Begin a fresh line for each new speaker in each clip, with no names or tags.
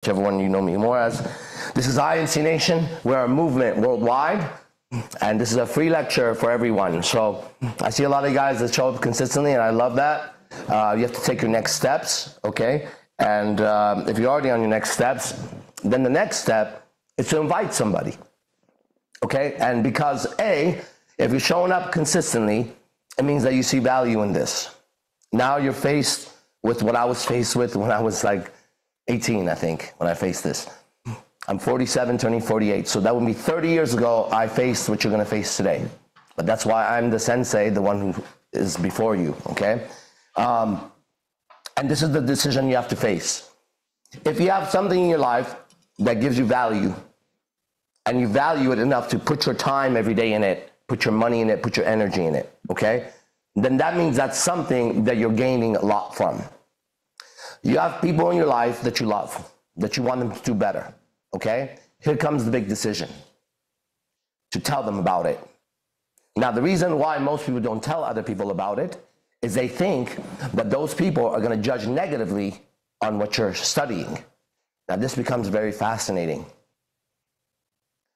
whichever one you know me more as. This is INC Nation. We're a movement worldwide, and this is a free lecture for everyone. So I see a lot of guys that show up consistently, and I love that. You have to take your next steps, okay? And if you're already on your next steps, then the next step is to invite somebody, okay? And because if you're showing up consistently, it means that you see value in this. Now you're faced with what I was faced with when I was like 18, I think, when I faced this. I'm 47, turning 48. So that would be 30 years ago, I faced what you're gonna face today. But that's why I'm the sensei, the one who is before you, okay? And this is the decision you have to face. If you have something in your life that gives you value, and you value it enough to put your time every day in it, put your money in it, put your energy in it, okay? Then that means that's something that you're gaining a lot from. You have people in your life that you love, that you want them to do better, okay? Here comes the big decision, to tell them about it. Now, the reason why most people don't tell other people about it is they think that those people are gonna judge negatively on what you're studying. Now, this becomes very fascinating.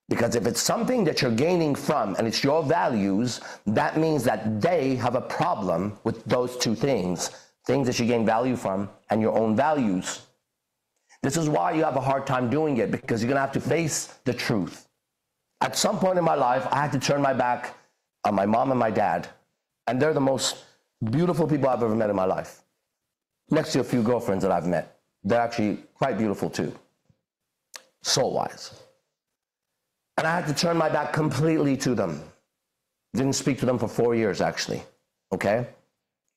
Because if it's something that you're gaining from and it's your values, that means that they have a problem with those two things that you gain value from and your own values. This is why you have a hard time doing it, because you're gonna have to face the truth. At some point in my life, I had to turn my back on my mom and my dad, and they're the most beautiful people I've ever met in my life. Next to a few girlfriends that I've met. They're actually quite beautiful too, soul-wise. And I had to turn my back completely to them. Didn't speak to them for 4 years, actually, okay?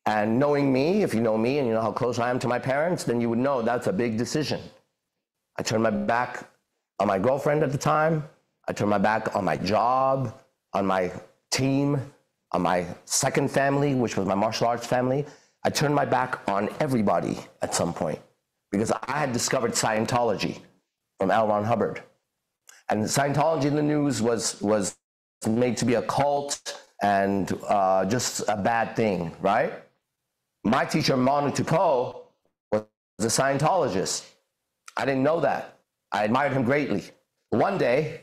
And knowing me, if you know me and you know how close I am to my parents, then you would know that's a big decision. I turned my back on my girlfriend at the time. I turned my back on my job, on my team, on my second family, which was my martial arts family. I turned my back on everybody at some point because I had discovered Scientology from L. Ron Hubbard. And Scientology in the news was made to be a cult and just a bad thing, right? My teacher, Manu Tupo, was a Scientologist. I didn't know that. I admired him greatly. One day,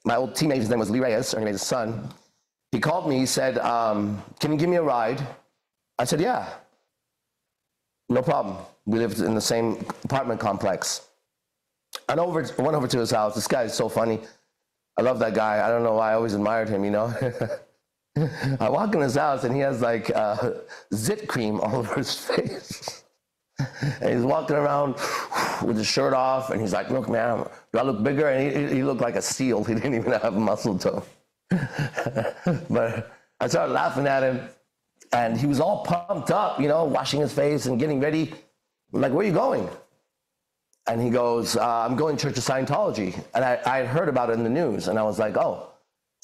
my old teammate, his name was Lee Reyes, Ernie Reyes' son, he called me, he said, can you give me a ride? I said, yeah, no problem. We lived in the same apartment complex. And went over to his house. This guy is so funny. I love that guy. I don't know why I always admired him, you know. I walk in his house and he has like zit cream all over his face. And he's walking around with his shirt off and he's like, look, man, do I look bigger? And he looked like a seal. He didn't even have a muscle toe. But I started laughing at him and he was all pumped up, you know, washing his face and getting ready. I'm like, where are you going? And he goes, I'm going to Church of Scientology. And I had heard about it in the news. And I was like, oh,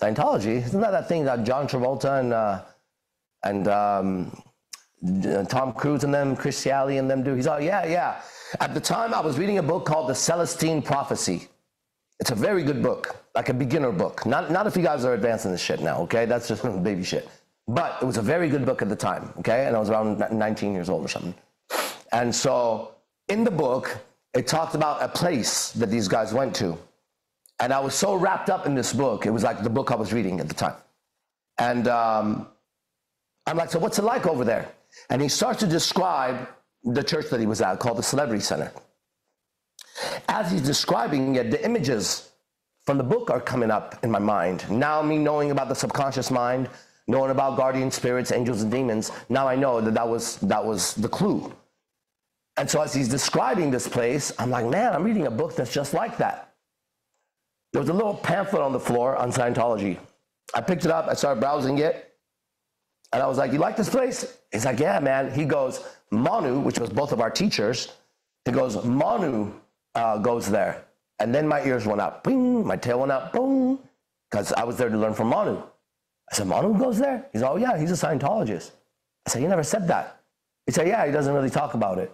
Scientology? Isn't that thing that John Travolta and Tom Cruise and them, Chris Alley and them do? He's like, yeah. At the time, I was reading a book called The Celestine Prophecy. It's a very good book, like a beginner book. Not if you guys are advanced in this shit now, okay? That's just baby shit. But it was a very good book at the time, okay? And I was around 19 years old or something. And so in the book, it talked about a place that these guys went to. And I was so wrapped up in this book, it was like the book I was reading at the time. And I'm like, so what's it like over there? And he starts to describe the church that he was at, called the Celebrity Center. As he's describing it, the images from the book are coming up in my mind. Now me knowing about the subconscious mind, knowing about guardian spirits, angels and demons, now I know that was the clue. And so as he's describing this place, I'm like, man, I'm reading a book that's just like that. There was a little pamphlet on the floor on Scientology. I picked it up, I started browsing it, and I was like, you like this place? He's like, yeah, man. He goes, Manu, which was both of our teachers, he goes, Manu goes there. And then my ears went up, bing, my tail went up, boom, because I was there to learn from Manu. I said, Manu goes there? He's like, oh yeah, he's a Scientologist. I said, he never said that. He said, yeah, he doesn't really talk about it.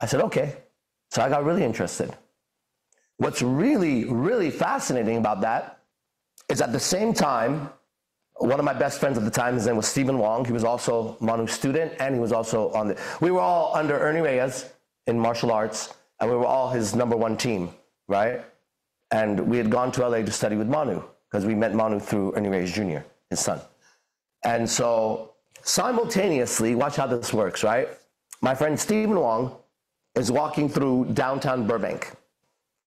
I said, okay. So I got really interested. What's really, really fascinating about that is at the same time, one of my best friends at the time, his name was Stephen Wong. He was also Manu's student, and he was also we were all under Ernie Reyes in martial arts and we were all his number one team, right? And we had gone to LA to study with Manu, because we met Manu through Ernie Reyes Jr., his son. And so simultaneously, watch how this works, right? My friend Stephen Wong is walking through downtown Burbank,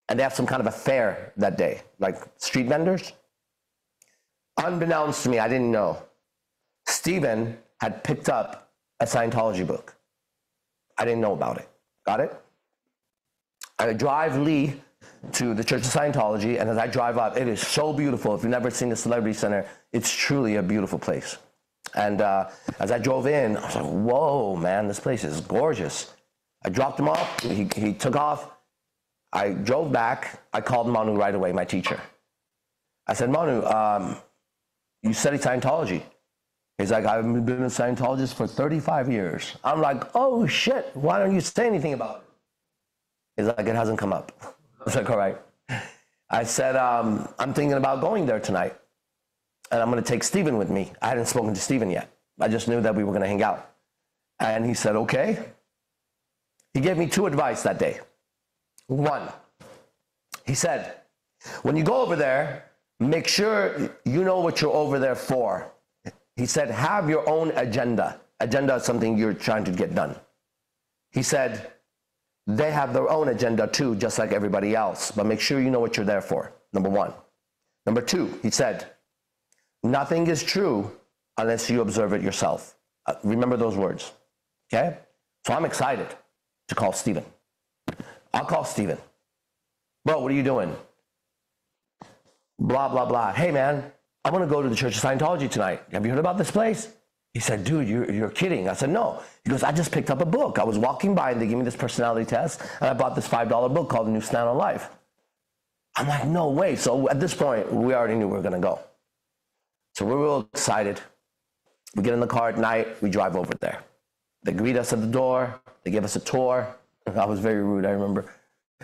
and they have some kind of a fair that day, like street vendors. Unbeknownst to me, I didn't know, Stephen had picked up a Scientology book. I didn't know about it. Got it? I drive Lee to the Church of Scientology, and as I drive up, it is so beautiful. If you've never seen the Celebrity Center, it's truly a beautiful place. And as I drove in, I was like, whoa, man, this place is gorgeous. I dropped him off. He took off. I drove back. I called Manu right away, my teacher. I said, Manu, you study Scientology? He's like, I've been a Scientologist for 35 years. I'm like, oh, shit. Why don't you say anything about it? He's like, it hasn't come up. I was like, all right. I said, I'm thinking about going there tonight, and I'm going to take Stephen with me. I hadn't spoken to Stephen yet. I just knew that we were going to hang out. And he said, okay. He gave me 2 advice that day. 1, he said, when you go over there, make sure you know what you're over there for. He said, have your own agenda. Agenda is something you're trying to get done. He said, they have their own agenda too, just like everybody else, but make sure you know what you're there for, number 1. Number 2, he said, nothing is true unless you observe it yourself. Remember those words, okay? So I'm excited to call Stephen. I'll call Stephen. Bro, what are you doing? Blah, blah, blah. Hey, man, I want to go to the Church of Scientology tonight. Have you heard about this place? He said, dude, you're kidding. I said, no. He goes, I just picked up a book. I was walking by and they gave me this personality test, and I bought this $5 book called The New Stand on Life. I'm like, no way. So at this point, we already knew we were going to go. So we're real excited. We get in the car at night. We drive over there. They greet us at the door. They give us a tour. I was very rude, I remember.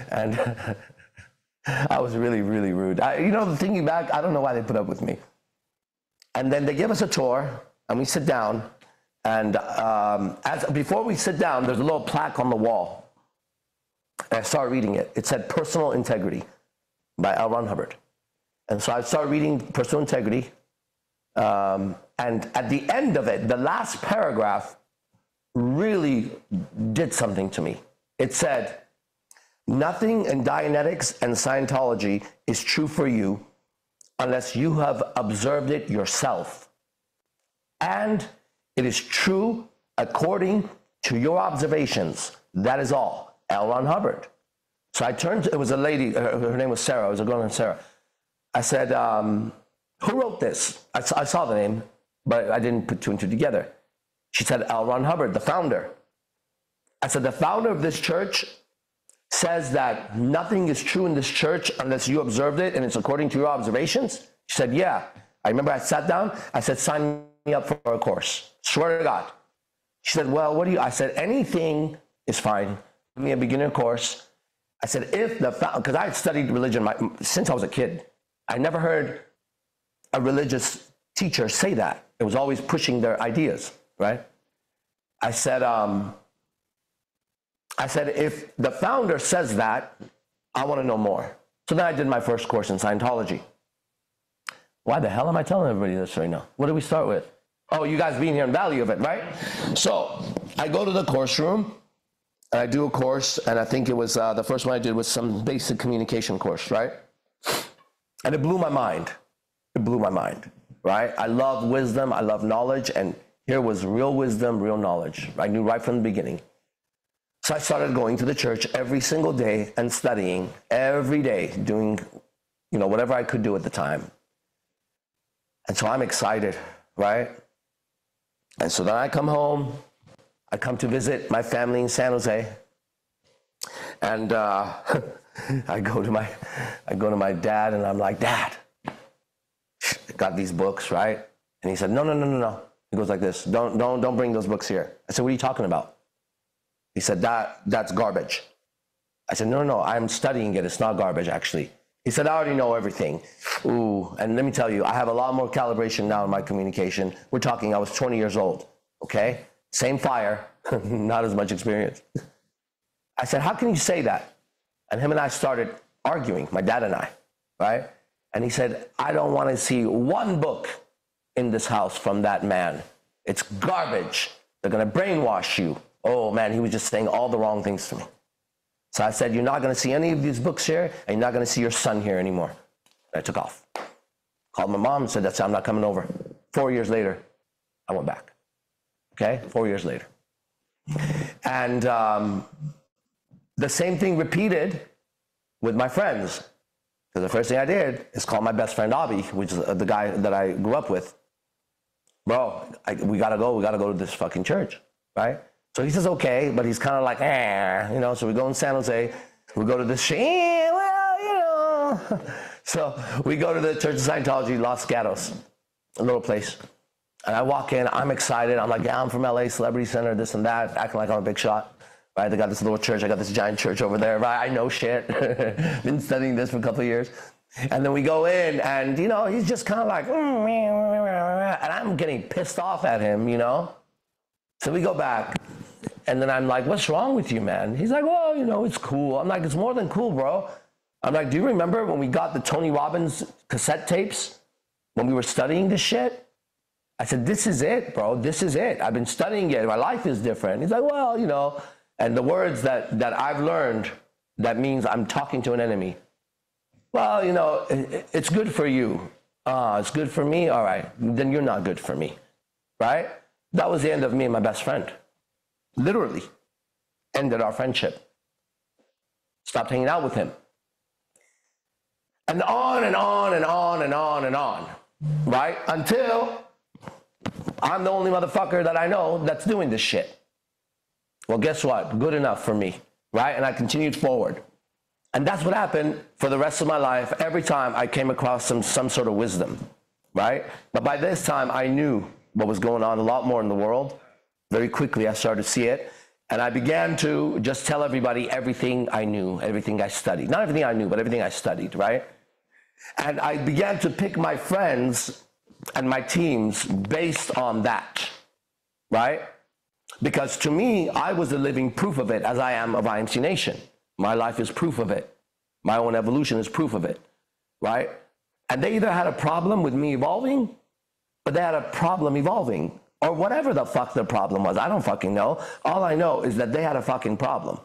And I was really, really rude. Thinking back, I don't know why they put up with me. And then they give us a tour, and we sit down. And before we sit down, there's a little plaque on the wall. And I started reading it. It said Personal Integrity by L. Ron Hubbard. And so I started reading Personal Integrity. And at the end of it, the last paragraph really did something to me. It said, nothing in Dianetics and Scientology is true for you unless you have observed it yourself. And it is true according to your observations. That is all. L. Ron Hubbard. So I turned to, it was a lady, her name was Sarah. It was a girl named Sarah. I said, who wrote this? I saw the name, but I didn't put 2 and 2 together. She said, L. Ron Hubbard, the founder. I said, the founder of this church says that nothing is true in this church unless you observed it and it's according to your observations? She said, yeah. I remember I sat down. I said, sign me up for a course. Swear to God. She said, well, what do you? I said, anything is fine. Give me a beginner course. I said, because I had studied religion since I was a kid. I never heard a religious teacher say that. It was always pushing their ideas, right? I said, if the founder says that, I want to know more. So then I did my first course in Scientology. Why the hell am I telling everybody this right now? What do we start with? Oh, you guys being here and value of it, right? So I go to the course room and I do a course, and I think it was the first one I did was some basic communication course, right? And it blew my mind. It blew my mind, right? I love wisdom. I love knowledge. And here was real wisdom, real knowledge. I knew right from the beginning. So I started going to the church every single day and studying every day, doing, whatever I could do at the time. And so I'm excited, right? And so then I come home. I come to visit my family in San Jose. And I go to my dad, and I'm like, Dad, I got these books, right? And he said, no. He goes like this, don't bring those books here. I said, what are you talking about? He said, that's garbage. I said, no, I'm studying it. It's not garbage, actually. He said, I already know everything. Ooh, and let me tell you, I have a lot more calibration now in my communication. We're talking, I was 20 years old, okay? Same fire, not as much experience. I said, how can you say that? And him and I started arguing, my dad and I, right? And he said, I don't want to see one book in this house from that man. It's garbage. They're going to brainwash you. Oh, man, he was just saying all the wrong things to me. So I said, you're not going to see any of these books here, and you're not going to see your son here anymore. And I took off. Called my mom and said, that's it, I'm not coming over. 4 years later, I went back. Okay? 4 years later. And the same thing repeated with my friends. Because the first thing I did is call my best friend, Avi, which is the guy that I grew up with. Bro, we got to go to this fucking church, right? So he says, okay, but he's kind of like, you know, so we go in San Jose, we go to this shit, well, you know. So we go to the Church of Scientology, Los Gatos, a little place. And I walk in, I'm excited. I'm like, yeah, I'm from LA, Celebrity Center, this and that, acting like I'm a big shot, right? They got this little church, I got this giant church over there, right? I know shit. Been studying this for a couple of years. And then we go in, and, you know, he's just kind of like, and I'm getting pissed off at him, you know? So we go back, and then I'm like, what's wrong with you, man? He's like, well, you know, it's cool. I'm like, it's more than cool, bro. I'm like, do you remember when we got the Tony Robbins cassette tapes? When we were studying this shit? I said, this is it, bro. This is it. I've been studying it. My life is different. He's like, well, you know, and the words that I've learned, that means I'm talking to an enemy. Well, you know, it's good for you. It's good for me? All right. Then you're not good for me, right? That was the end of me and my best friend. Literally. Ended our friendship. Stopped hanging out with him. And on and on and on and on and on, right? Until I'm the only motherfucker that I know that's doing this shit. Well, guess what? Good enough for me, right? And I continued forward. And that's what happened for the rest of my life every time I came across some sort of wisdom, right? But by this time, I knew what was going on a lot more in the world. Very quickly, I started to see it. And I began to just tell everybody everything I knew, everything I studied. Not everything I knew, but everything I studied, right? And I began to pick my friends and my teams based on that, right? Because to me, I was a living proof of it, as I am of IMC Nation. My life is proof of it. My own evolution is proof of it, right? And they either had a problem with me evolving, but they had a problem evolving, or whatever the fuck their problem was. I don't fucking know. All I know is that they had a fucking problem,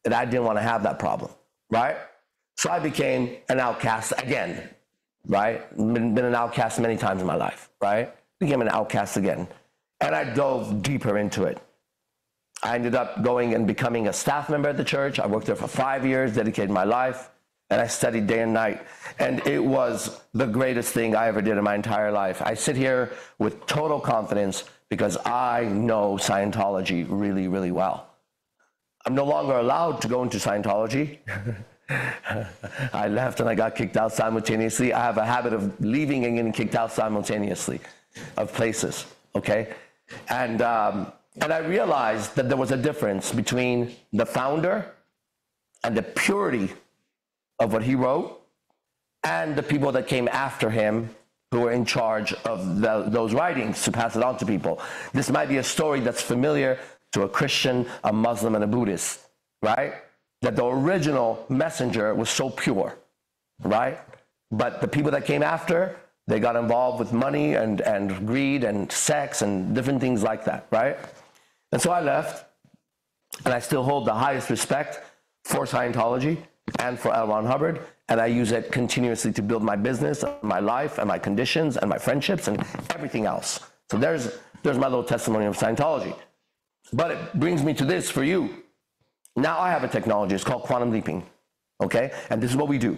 and I didn't want to have that problem, right? So I became an outcast again, right? Been an outcast many times in my life, right? Became an outcast again. And I dove deeper into it. I ended up going and becoming a staff member at the church. I worked there for 5 years, dedicated my life, and I studied day and night. And it was the greatest thing I ever did in my entire life. I sit here with total confidence because I know Scientology really, really well. I'm no longer allowed to go into Scientology. I left and I got kicked out simultaneously. I have a habit of leaving and getting kicked out simultaneously of places, okay? And I realized that there was a difference between the founder and the purity of what he wrote and the people that came after him who were in charge of those writings to pass it on to people. This might be a story that's familiar to a Christian, a Muslim, and a Buddhist, right? That the original messenger was so pure, right? But the people that came after, they got involved with money and greed and sex and different things like that, right? And so I left, and I still hold the highest respect for Scientology and for L. Ron Hubbard, and I use it continuously to build my business, my life, and my conditions, and my friendships, and everything else. So there's my little testimony of Scientology. But it brings me to this for you. Now I have a technology, it's called quantum leaping, okay? And this is what we do.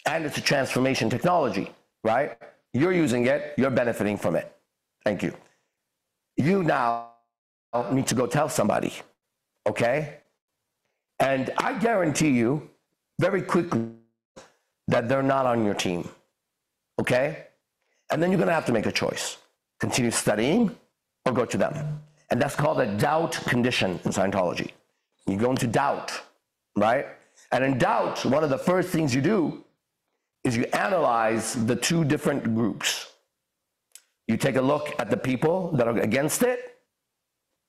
And it's a transformation technology, right? You're using it, you're benefiting from it. Thank you. You now need to go tell somebody, okay? And I guarantee you very quickly that they're not on your team, okay? And then you're gonna have to make a choice. Continue studying or go to them. And that's called a doubt condition in Scientology. You go into doubt, right? And in doubt, one of the first things you do is you analyze the two different groups. You take a look at the people that are against it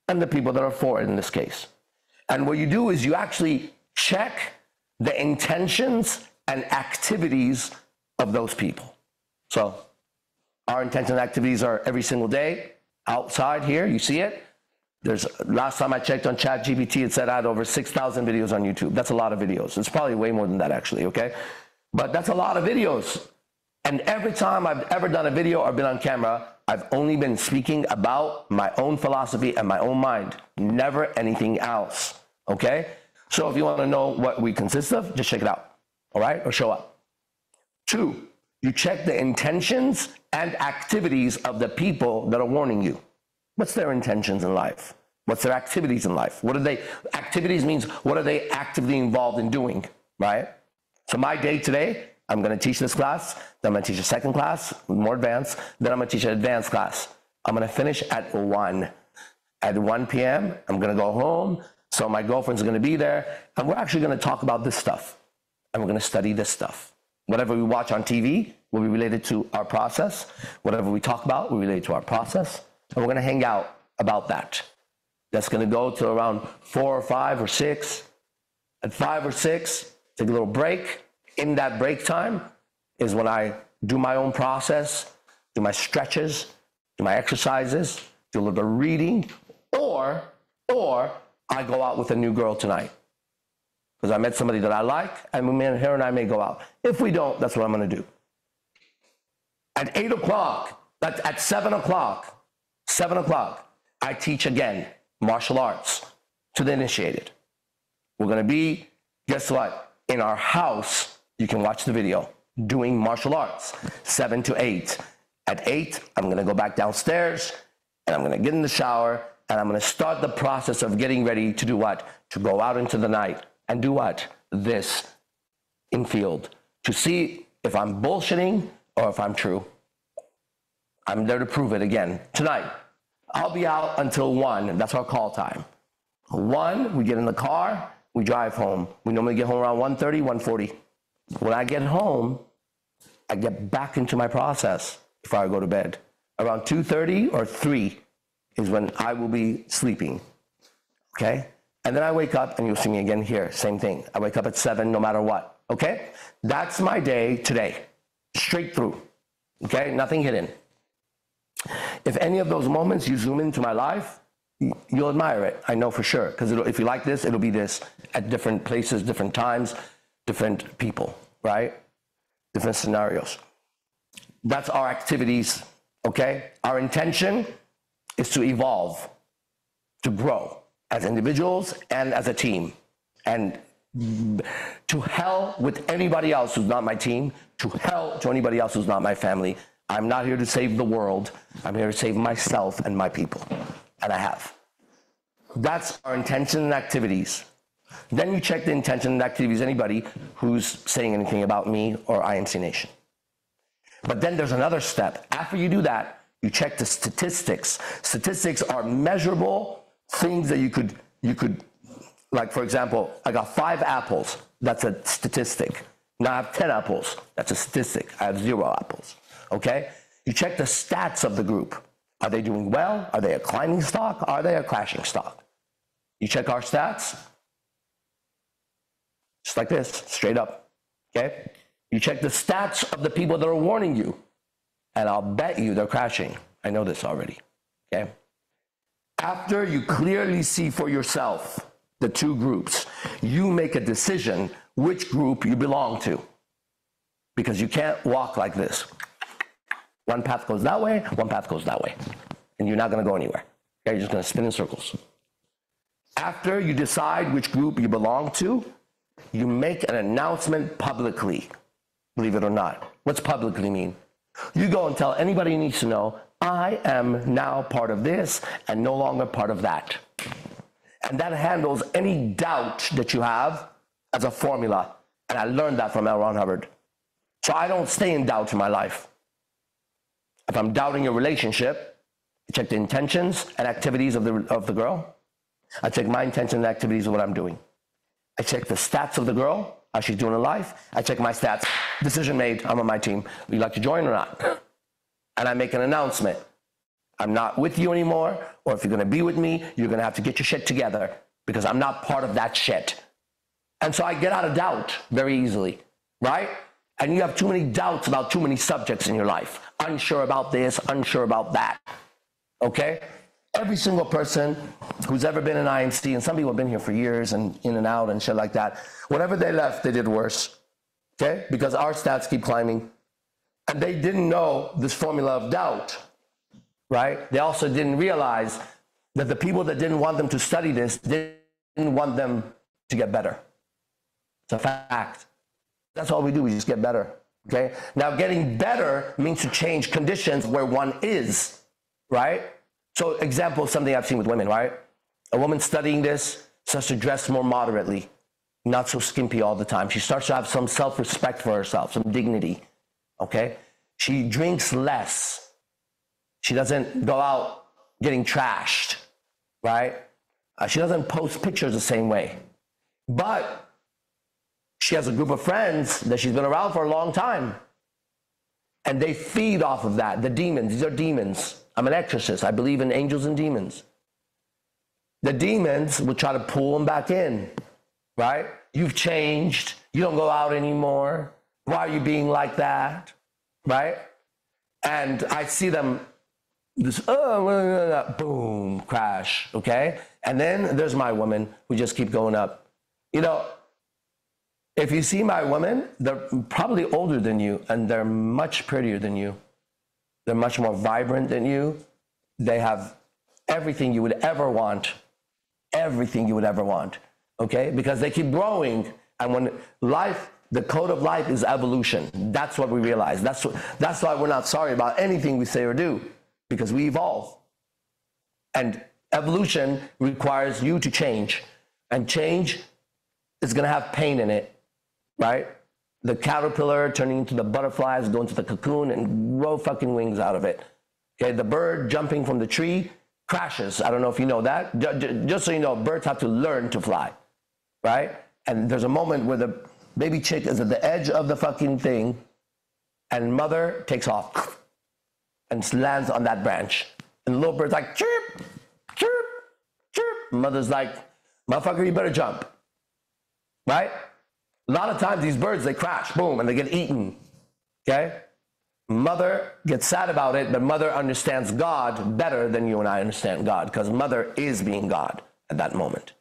and the people that are for it in this case. And what you do is you actually check the intentions and activities of those people. So our intentions and activities are every single day outside here. You see it. Last time I checked on ChatGPT, it said I had over 6,000 videos on YouTube. That's a lot of videos. It's probably way more than that actually, okay? But that's a lot of videos. And every time I've ever done a video or been on camera, I've only been speaking about my own philosophy and my own mind, never anything else, okay? So if you want to know what we consist of, just check it out, all right? Or show up. 2, you check the intentions and activities of the people that are warning you. What's their intentions in life? What's their activities in life? Activities means what are they actively involved in doing, right? So my day today, I'm going to teach this class, then I'm going to teach a second class, more advanced, then I'm going to teach an advanced class. I'm going to finish at 1. At 1 p.m., I'm going to go home, so my girlfriend's going to be there, and we're actually going to talk about this stuff, and we're going to study this stuff. Whatever we watch on TV will be related to our process. Whatever we talk about will be related to our process, and we're going to hang out about that. That's going to go to around 4 or 5 or 6. At 5 or 6, take a little break. In that break time is when I do my own process, do my stretches, do my exercises, do a little bit of reading, or I go out with a new girl tonight. Because I met somebody that I like, and her and I may go out. If we don't, that's what I'm going to do. At 8 o'clock, at 7 o'clock, I teach again martial arts to the initiated. We're going to be, guess what? In our house, you can watch the video, doing martial arts, 7 to 8. At 8, I'm going to go back downstairs, and I'm going to get in the shower, and I'm going to start the process of getting ready to do what? To go out into the night and do what? This in field, to see if I'm bullshitting or if I'm true. I'm there to prove it again. Tonight, I'll be out until 1. That's our call time. 1, we get in the car, we drive home. We normally get home around 1:30, 1:40. When I get home, I get back into my process before I go to bed. Around 2:30 or 3 is when I will be sleeping, okay? And then I wake up, and you'll see me again here, same thing. I wake up at 7 no matter what, okay? That's my day today, straight through, okay? Nothing hidden. If any of those moments you zoom into my life, you'll admire it, I know for sure, because if you like this, it'll be this at different places, different times, different people, right? Different scenarios. That's our activities, okay? Our intention is to evolve, to grow as individuals and as a team. And to hell with anybody else who's not my team, to hell to anybody else who's not my family. I'm not here to save the world. I'm here to save myself and my people. And I have. That's our intention and activities. Then you check the intention and activities of anybody who's saying anything about me or IMC Nation. But then there's another step. After you do that, you check the statistics. Statistics are measurable things that you could, like for example, I got 5 apples. That's a statistic. Now I have 10 apples. That's a statistic. I have 0 apples. Okay? You check the stats of the group. Are they doing well? Are they a climbing stock? Are they a crashing stock? You check our stats. Just like this, straight up. Okay? You check the stats of the people that are warning you. And I'll bet you they're crashing. I know this already. Okay? After you clearly see for yourself the 2 groups, you make a decision which group you belong to. Because you can't walk like this. One path goes that way, one path goes that way. And you're not going to go anywhere. Okay? You're just going to spin in circles. After you decide which group you belong to, you make an announcement publicly. Believe it or not. What's publicly mean? You go and tell anybody who needs to know, I am now part of this and no longer part of that. And that handles any doubt that you have as a formula. And I learned that from L. Ron Hubbard. So I don't stay in doubt in my life. If I'm doubting a relationship, I check the intentions and activities of the girl. I check my intentions and activities of what I'm doing. I check the stats of the girl, how she's doing in life. I check my stats. Decision made, I'm on my team. Would you like to join or not? And I make an announcement. I'm not with you anymore, or if you're going to be with me, you're going to have to get your shit together because I'm not part of that shit. And so I get out of doubt very easily, right? And you have too many doubts about too many subjects in your life. Unsure about this, unsure about that, okay? Every single person who's ever been in IMC, and some people have been here for years and in and out and shit like that, whenever they left, they did worse, okay? Because our stats keep climbing. And they didn't know this formula of doubt, right? They also didn't realize that the people that didn't want them to study this didn't want them to get better. It's a fact. That's all we do, we just get better, okay? Now, getting better means to change conditions where one is, right? So, example, something I've seen with women, right? A woman studying this starts to dress more moderately, not so skimpy all the time. She starts to have some self-respect for herself, some dignity, okay? She drinks less. She doesn't go out getting trashed, right? She doesn't post pictures the same way. But she has a group of friends that she's been around for a long time. And they feed off of that. The demons, these are demons. I'm an exorcist. I believe in angels and demons. The demons will try to pull them back in, right? You've changed. You don't go out anymore. Why are you being like that, right? And I see them, this, boom, crash, okay? And then there's my women who just keep going up. You know, if you see my women, they're probably older than you, and they're much prettier than you. They're much more vibrant than you. They have everything you would ever want. Everything you would ever want, okay? Because they keep growing. And when life, the code of life is evolution. That's what we realize. That's why we're not sorry about anything we say or do, because we evolve. And evolution requires you to change. And change is going to have pain in it, right? The caterpillar turning into the butterflies, going to the cocoon and grow fucking wings out of it. Okay, the bird jumping from the tree crashes. I don't know if you know that. Just so you know, birds have to learn to fly, right? And there's a moment where the baby chick is at the edge of the fucking thing and mother takes off and lands on that branch. And the little bird's like, chirp, chirp, chirp. Mother's like, motherfucker, you better jump, right? A lot of times these birds, they crash, boom, and they get eaten, okay? Mother gets sad about it, but mother understands God better than you and I understand God, because mother is being God at that moment,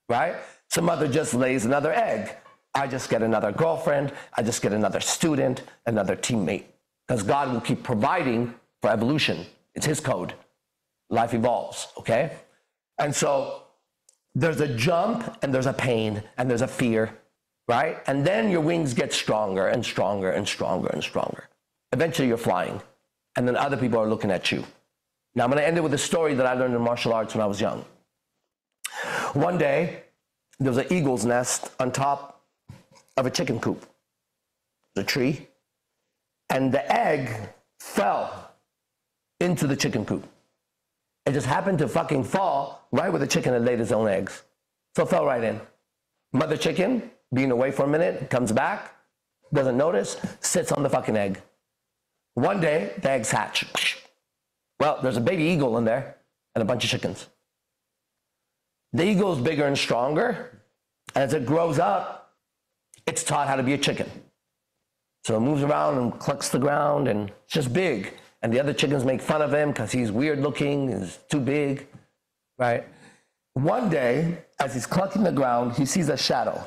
right? So mother just lays another egg. I just get another girlfriend. I just get another student, another teammate, because God will keep providing for evolution. It's his code. Life evolves, okay? And so there's a jump and there's a pain and there's a fear, right? And then your wings get stronger and stronger and stronger and stronger. Eventually you're flying, and then other people are looking at you. Now I'm going to end it with a story that I learned in martial arts when I was young. One day, there was an eagle's nest on top of a chicken coop, the tree, and the egg fell into the chicken coop. It just happened to fucking fall right where the chicken had laid his own eggs. So it fell right in. Mother chicken, being away for a minute, comes back, doesn't notice, sits on the fucking egg. One day, the eggs hatch. Well, there's a baby eagle in there and a bunch of chickens. The eagle is bigger and stronger, and as it grows up, it's taught how to be a chicken. So it moves around and clucks the ground, and it's just big. And the other chickens make fun of him because he's weird looking, he's too big, right? One day, as he's clucking the ground, he sees a shadow.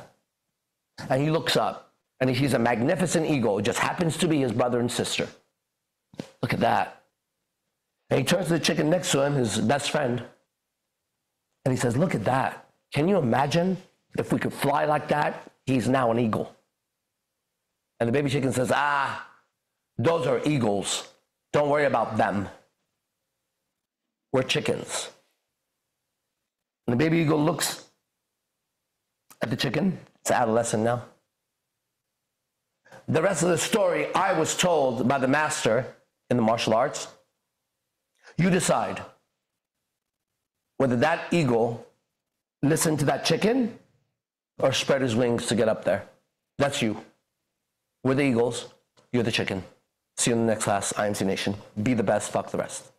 And he looks up, and he sees a magnificent eagle. It just happens to be his brother and sister. Look at that. And he turns to the chicken next to him, his best friend, and he says, look at that. Can you imagine if we could fly like that? He's now an eagle. And the baby chicken says, those are eagles. Don't worry about them. We're chickens. And the baby eagle looks at the chicken. It's adolescent now. The rest of the story, I was told by the master in the martial arts. You decide whether that eagle listened to that chicken or spread his wings to get up there. That's you. We're the eagles. You're the chicken. See you in the next class, IMC Nation. Be the best, fuck the rest.